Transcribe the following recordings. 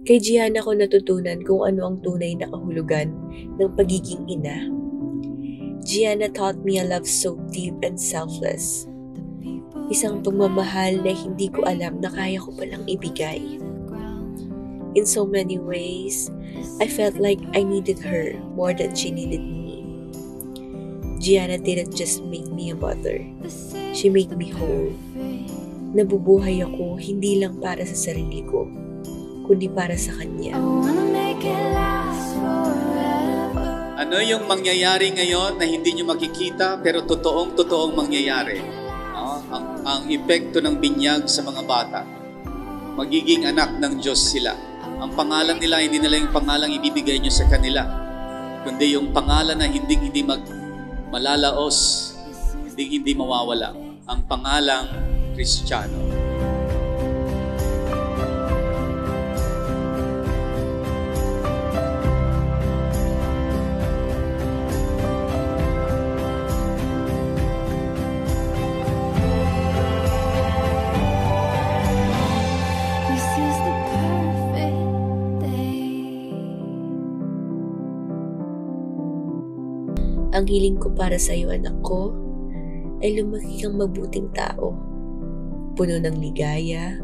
Kay Gianna ko natutunan kung ano ang tunay na kahulugan ng pagiging ina. Gianna taught me a love so deep and selfless. Isang pagmamahal na hindi ko alam na kaya ko palang ibigay. In so many ways, I felt like I needed her more than she needed me. Gianna didn't just make me a mother. She made me whole. Nabubuhay ako hindi lang para sa sarili ko, kundi para sa kanya. Ano yung mangyayari ngayon na hindi nyo makikita pero totoong mangyayari? Ang epekto ng binyag sa mga bata. Magiging anak ng Diyos sila. Ang pangalan nila, hindi nila yung pangalang ibibigay nyo sa kanila, kundi yung pangalan na hindi malalaos, hindi mawawala. Ang pangalang Kristiyano. Ang hiling ko para sa iyo, anak ko, ay lumaki kang mabuting tao. Puno ng ligaya,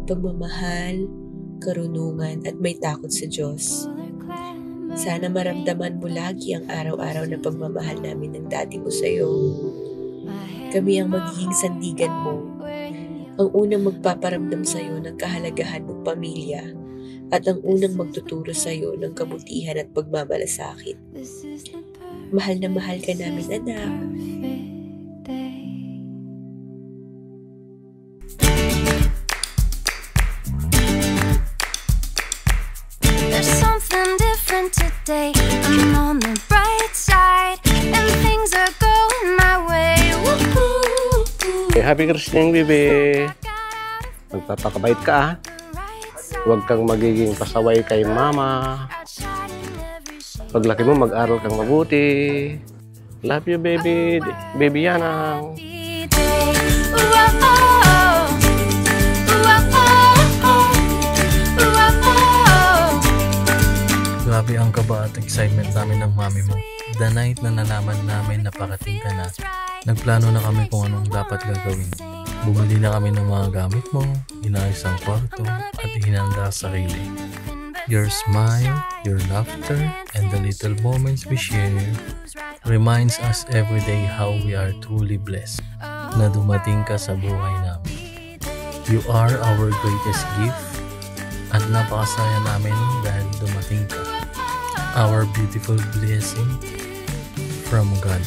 pagmamahal, karunungan at may takot sa Diyos. Sana maramdaman mo lagi ang araw-araw na pagmamahal namin ng daddy mo sa iyo. Kami ang magiging sandigan mo, ang unang magpaparamdam sa iyo ng kahalagahan ng pamilya at ang unang magtuturo sa iyo ng kabutihan at pagmamalasakit. Mahal na mahal ka namin, anak. There's something different today. I'm on the bright side and things are going my way. Woo-hoo. Happy Christmas, baby. Magpapakabait ka, ah. Huwag kang magiging pasaway kay mama. Paglaki mo, mag-aral kang mabuti. Love you, baby. Baby Yanang. Grabe ang kaba at excitement namin ng mami mo. The night na nalaman namin na parating ka na, nagplano na kami kung anong dapat gagawin. Bumili na kami ng mga gamit mo, inayos ang kwarto, at hinanda sa sarili. Your smile, your laughter, and the little moments we share reminds us every day how we are truly blessed na dumating ka sa buhay namin. You are our greatest gift at napakasaya namin dahil dumating ka. Our beautiful blessing from God.